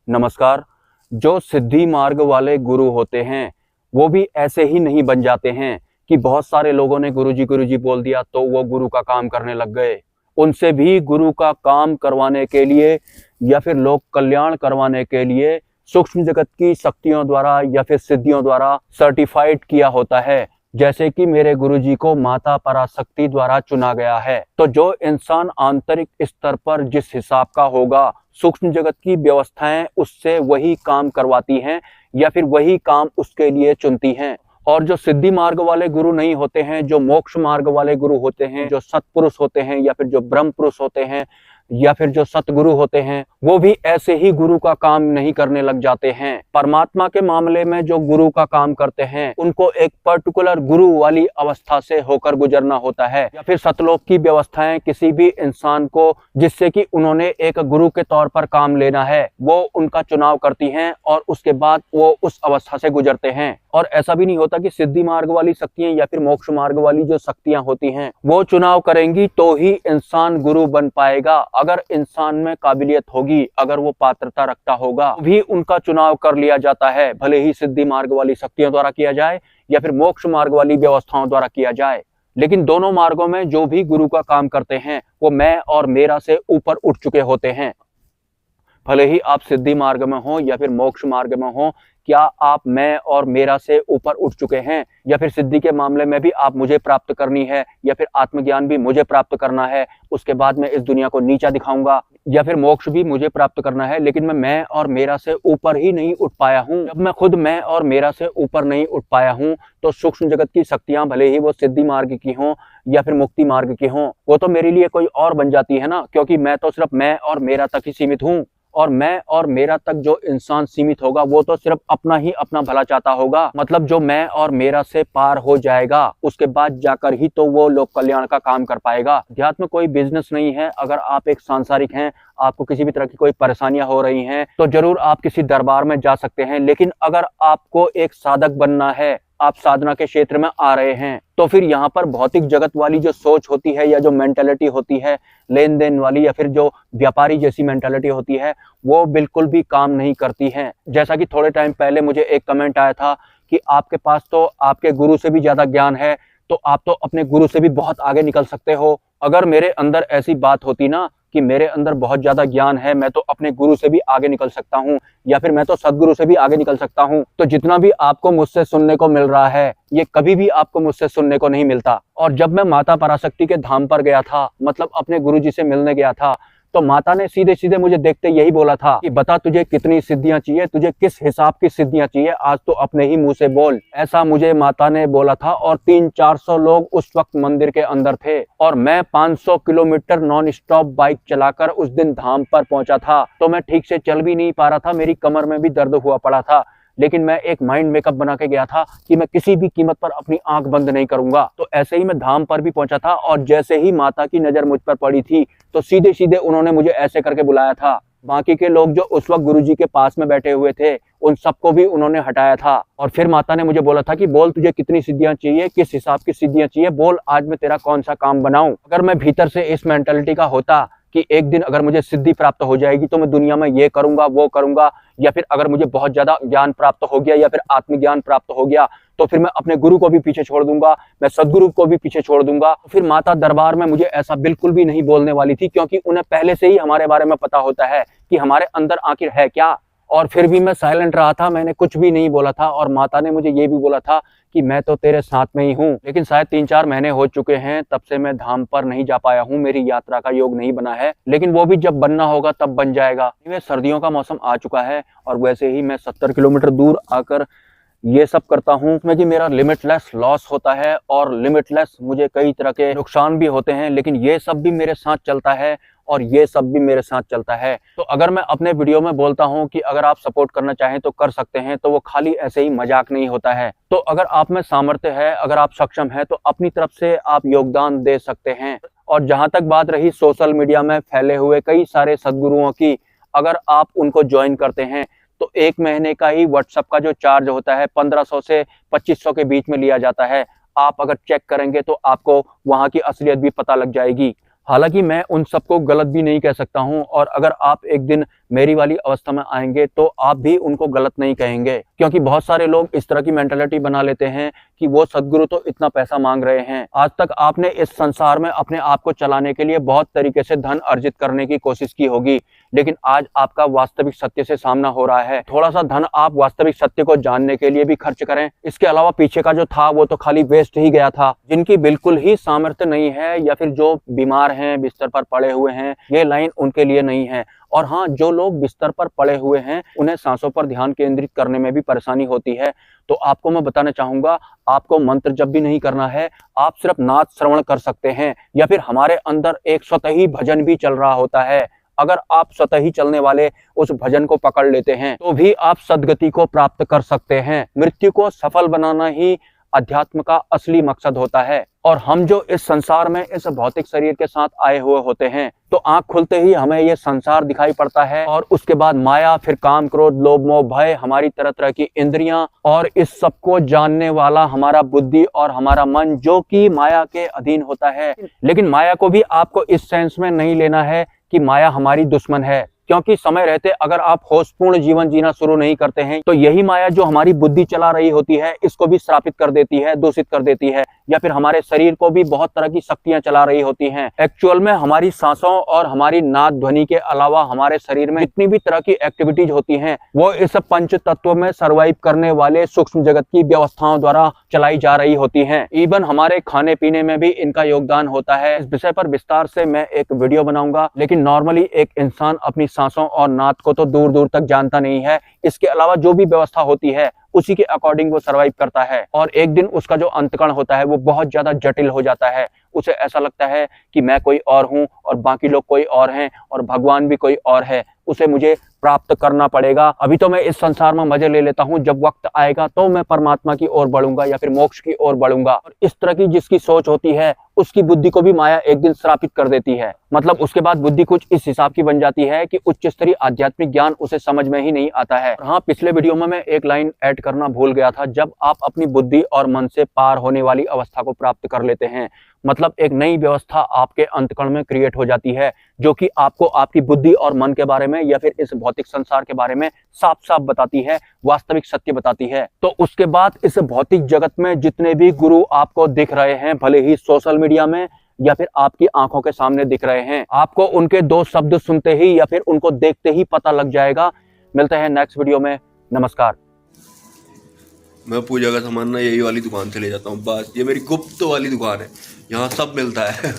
नमस्कार। जो सिद्धि मार्ग वाले गुरु होते हैं वो भी ऐसे ही नहीं बन जाते हैं कि बहुत सारे लोगों ने गुरुजी बोल दिया तो वो गुरु का काम करने लग गए। उनसे भी गुरु का काम करवाने के लिए या फिर लोक कल्याण करवाने के लिए सूक्ष्म जगत की शक्तियों द्वारा या फिर सिद्धियों द्वारा सर्टिफाइड किया होता है। जैसे कि मेरे गुरुजी को माता पराशक्ति द्वारा चुना गया है। तो जो इंसान आंतरिक स्तर पर जिस हिसाब का होगा, सूक्ष्म जगत की व्यवस्थाएं उससे वही काम करवाती हैं या फिर वही काम उसके लिए चुनती हैं। और जो सिद्धि मार्ग वाले गुरु नहीं होते हैं, जो मोक्ष मार्ग वाले गुरु होते हैं, जो सत्पुरुष होते हैं या फिर जो ब्रह्म पुरुष होते हैं या फिर जो सतगुरु होते हैं, वो भी ऐसे ही गुरु का काम नहीं करने लग जाते हैं। परमात्मा के मामले में जो गुरु का काम करते हैं उनको एक पर्टिकुलर गुरु वाली अवस्था से होकर गुजरना होता है या फिर सतलोक की व्यवस्थाएं किसी भी इंसान को जिससे कि उन्होंने एक गुरु के तौर पर काम लेना है वो उनका चुनाव करती हैं और उसके बाद वो उस अवस्था से गुजरते हैं। और ऐसा भी नहीं होता कि सिद्धि मार्ग वाली शक्तियां या फिर मोक्ष मार्ग वाली जो शक्तियां होती हैं वो चुनाव करेंगी तो ही इंसान गुरु बन पाएगा। अगर इंसान में काबिलियत होगी, अगर वो पात्रता रखता होगा तो भी उनका चुनाव कर लिया जाता है, भले ही सिद्धि मार्ग वाली शक्तियों द्वारा किया जाए या फिर मोक्ष मार्ग वाली व्यवस्थाओं द्वारा किया जाए। लेकिन दोनों मार्गों में जो भी गुरु का काम करते हैं वो मैं और मेरा से ऊपर उठ चुके होते हैं। भले ही आप सिद्धि मार्ग में हो या फिर मोक्ष मार्ग में हो, क्या आप मैं और मेरा से ऊपर उठ चुके हैं? या फिर सिद्धि के मामले में भी आप मुझे प्राप्त करनी है या फिर आत्मज्ञान भी मुझे प्राप्त करना है, उसके बाद मैं इस दुनिया को नीचा दिखाऊंगा, या फिर मोक्ष भी मुझे प्राप्त करना है लेकिन मैं और मेरा से ऊपर ही नहीं उठ पाया हूँ। जब मैं खुद मैं और मेरा से ऊपर नहीं उठ पाया हूँ तो सूक्ष्म जगत की शक्तियां भले ही वो सिद्धि मार्ग की हों या फिर मुक्ति मार्ग की हों, वो तो मेरे लिए कोई और बन जाती है ना, क्योंकि मैं तो सिर्फ मैं और मेरा तक ही सीमित हूँ। और मैं और मेरा तक जो इंसान सीमित होगा वो तो सिर्फ अपना ही अपना भला चाहता होगा। मतलब जो मैं और मेरा से पार हो जाएगा उसके बाद जाकर ही तो वो लोक कल्याण का काम कर पाएगा। अध्यात्म कोई बिजनेस नहीं है। अगर आप एक सांसारिक हैं, आपको किसी भी तरह की कोई परेशानियां हो रही हैं तो जरूर आप किसी दरबार में जा सकते हैं। लेकिन अगर आपको एक साधक बनना है, आप साधना के क्षेत्र में आ रहे हैं, तो फिर यहाँ पर भौतिक जगत वाली जो सोच होती है या जो मेंटालिटी होती है लेन देन वाली या फिर जो व्यापारी जैसी मेंटालिटी होती है वो बिल्कुल भी काम नहीं करती है। जैसा कि थोड़े टाइम पहले मुझे एक कमेंट आया था कि आपके पास तो आपके गुरु से भी ज्यादा ज्ञान है, तो आप तो अपने गुरु से भी बहुत आगे निकल सकते हो। अगर मेरे अंदर ऐसी बात होती ना कि मेरे अंदर बहुत ज्यादा ज्ञान है, मैं तो अपने गुरु से भी आगे निकल सकता हूँ या फिर मैं तो सदगुरु से भी आगे निकल सकता हूँ, तो जितना भी आपको मुझसे सुनने को मिल रहा है ये कभी भी आपको मुझसे सुनने को नहीं मिलता। और जब मैं माता पराशक्ति के धाम पर गया था, मतलब अपने गुरु जी से मिलने गया था, तो माता ने सीधे सीधे मुझे देखते यही बोला था कि बता तुझे कितनी सिद्धियां चाहिए, तुझे किस हिसाब की सिद्धियां चाहिए, आज तो अपने ही मुंह से बोल। ऐसा मुझे माता ने बोला था। और 300-400 लोग उस वक्त मंदिर के अंदर थे और मैं 500 किलोमीटर नॉन स्टॉप बाइक चलाकर उस दिन धाम पर पहुंचा था। तो मैं ठीक से चल भी नहीं पा रहा था, मेरी कमर में भी दर्द हुआ पड़ा था, लेकिन मैं एक माइंड मेकअप बना के गया था कि मैं किसी भी कीमत पर अपनी आंख बंद नहीं करूंगा। तो ऐसे ही मैं धाम पर भी पहुंचा था और जैसे ही माता की नजर मुझ पर पड़ी थी तो सीधे सीधे उन्होंने मुझे ऐसे करके बुलाया था। बाकी के लोग जो उस वक्त गुरुजी के पास में बैठे हुए थे उन सबको भी उन्होंने हटाया था। और फिर माता ने मुझे बोला था कि बोल तुझे कितनी सिद्धियां चाहिए, किस हिसाब की सिद्धियां चाहिए, बोल आज मैं तेरा कौन सा काम बनाऊं। अगर मैं भीतर से इस मेंटालिटी का होता कि एक दिन अगर मुझे सिद्धि प्राप्त हो जाएगी तो मैं दुनिया में ये करूंगा वो करूंगा, या फिर अगर मुझे बहुत ज्यादा ज्ञान प्राप्त हो गया या फिर आत्मज्ञान प्राप्त हो गया तो फिर मैं अपने गुरु को भी पीछे छोड़ दूंगा, मैं सदगुरु को भी पीछे छोड़ दूंगा। तो फिर माता दरबार में मुझे ऐसा बिल्कुल भी नहीं बोलने वाली थी, क्योंकि उन्हें पहले से ही हमारे बारे में पता होता है कि हमारे अंदर आखिर है क्या। और फिर भी मैं साइलेंट रहा था, मैंने कुछ भी नहीं बोला था। और माता ने मुझे ये भी बोला था कि मैं तो तेरे साथ में ही हूँ। लेकिन शायद 3-4 महीने हो चुके हैं तब से मैं धाम पर नहीं जा पाया हूँ, मेरी यात्रा का योग नहीं बना है, लेकिन वो भी जब बनना होगा तब बन जाएगा। सर्दियों का मौसम आ चुका है और वैसे ही मैं 70 किलोमीटर दूर आकर ये सब करता हूँ उसमें कि मेरा लिमिटलेस लॉस होता है और लिमिटलेस मुझे कई तरह के नुकसान भी होते हैं, लेकिन ये सब भी मेरे साथ चलता है और ये सब भी मेरे साथ चलता है। तो अगर मैं अपने वीडियो में बोलता हूँ कि अगर आप सपोर्ट करना चाहें तो कर सकते हैं, तो वो खाली ऐसे ही मजाक नहीं होता है। तो अगर आप में सामर्थ्य है, अगर आप सक्षम हैं तो अपनी तरफ से आप योगदान दे सकते हैं। और जहां तक बात रही सोशल मीडिया में फैले हुए कई सारे सदगुरुओं की, अगर आप उनको ज्वाइन करते हैं तो 1 महीने का ही व्हाट्सएप का जो चार्ज होता है 1500 से 2500 के बीच में लिया जाता है। आप अगर चेक करेंगे तो आपको वहां की असलियत भी पता लग जाएगी। हालांकि मैं उन सबको गलत भी नहीं कह सकता हूं, और अगर आप एक दिन मेरी वाली अवस्था में आएंगे तो आप भी उनको गलत नहीं कहेंगे, क्योंकि बहुत सारे लोग इस तरह की मेंटालिटी बना लेते हैं कि वो सदगुरु तो इतना पैसा मांग रहे हैं। आज तक आपने इस संसार में अपने आप को चलाने के लिए बहुत तरीके से धन अर्जित करने की कोशिश की होगी, लेकिन आज आपका वास्तविक सत्य से सामना हो रहा है। थोड़ा सा धन आप वास्तविक सत्य को जानने के लिए भी खर्च करें, इसके अलावा पीछे का जो था वो तो खाली वेस्ट ही गया था। जिनकी बिल्कुल ही सामर्थ्य नहीं है या फिर जो बीमार हैं, बिस्तर पर पड़े हुए हैं, ये लाइन उनके लिए नहीं है। और हाँ, जो लोग बिस्तर पर पड़े हुए हैं उन्हें सांसों पर ध्यान केंद्रित करने में भी परेशानी होती है, तो आपको मैं बताना चाहूंगा, आपको मंत्र जप भी नहीं करना है, आप सिर्फ नाद श्रवण कर सकते हैं, या फिर हमारे अंदर एक स्वतः ही भजन भी चल रहा होता है। अगर आप स्वतः ही चलने वाले उस भजन को पकड़ लेते हैं तो भी आप सदगति को प्राप्त कर सकते हैं। मृत्यु को सफल बनाना ही अध्यात्म का असली मकसद होता है। और हम जो इस संसार में इस भौतिक शरीर के साथ आए हुए होते हैं, तो आंख खुलते ही हमें ये संसार दिखाई पड़ता है, और उसके बाद माया, फिर काम, क्रोध, लोभ, मोह, भय, हमारी तरह तरह की इंद्रियां, और इस सबको जानने वाला हमारा बुद्धि और हमारा मन, जो कि माया के अधीन होता है। लेकिन माया को भी आपको इस सेंस में नहीं लेना है कि माया हमारी दुश्मन है, क्योंकि समय रहते अगर आप होशपूर्ण जीवन जीना शुरू नहीं करते हैं तो यही माया जो हमारी बुद्धि चला रही होती है, इसको भी श्रापित कर देती है, दूषित कर देती है, या फिर हमारे शरीर को भी बहुत तरह की शक्तियां चला रही होती हैं। एक्चुअल में हमारी सांसों और हमारी नाद ध्वनि के अलावा हमारे शरीर में जितनी भी तरह की एक्टिविटीज होती हैं, वो इस पंच तत्व में सर्वाइव करने वाले सूक्ष्म जगत की व्यवस्थाओं द्वारा चलाई जा रही होती हैं। इवन हमारे खाने पीने में भी इनका योगदान होता है। इस विषय पर विस्तार से मैं एक वीडियो बनाऊंगा, लेकिन नॉर्मली एक इंसान अपनी सांसों और नाद को तो दूर दूर तक जानता नहीं है। इसके अलावा जो भी व्यवस्था होती है उसी के अकॉर्डिंग वो सर्वाइव करता है, और एक दिन उसका जो अंतकण होता है वो बहुत ज्यादा जटिल हो जाता है। उसे ऐसा लगता है कि मैं कोई और हूं और बाकी लोग कोई और हैं और भगवान भी कोई और है, उसे मुझे प्राप्त करना पड़ेगा। अभी तो मैं इस संसार में मजे ले लेता हूं, जब वक्त आएगा तो मैं परमात्मा की ओर बढ़ूंगा या फिर मोक्ष की ओर बढ़ूंगा। और इस तरह की जिसकी सोच होती है उसकी बुद्धि को भी माया एक दिन श्रापित कर देती है। मतलब उसके बाद बुद्धि कुछ इस हिसाब की बन जाती है कि उच्च स्तरीय आध्यात्मिक ज्ञान उसे समझ में ही नहीं आता है। हाँ, पिछले वीडियो में मैं एक लाइन ऐड करना भूल गया था। जब आप अपनी बुद्धि और मन से पार होने वाली अवस्था को प्राप्त कर लेते हैं, मतलब एक नई व्यवस्था आपके अंतकण में क्रिएट हो जाती है, जो कि आपको आपकी बुद्धि और मन के बारे में या फिर इस भौतिक संसार के बारे में साफ साफ बताती है, वास्तविक सत्य बताती है। तो उसके बाद इस भौतिक जगत में जितने भी गुरु आपको दिख रहे हैं, भले ही सोशल मीडिया में या फिर आपकी आंखों के सामने दिख रहे हैं, आपको उनके दो शब्द सुनते ही या फिर उनको देखते ही पता लग जाएगा। मिलते हैं नेक्स्ट वीडियो में। नमस्कार। मैं पूजा का सामान ना यही वाली दुकान से ले जाता हूँ, बस ये मेरी गुप्त वाली दुकान है, यहाँ सब मिलता है।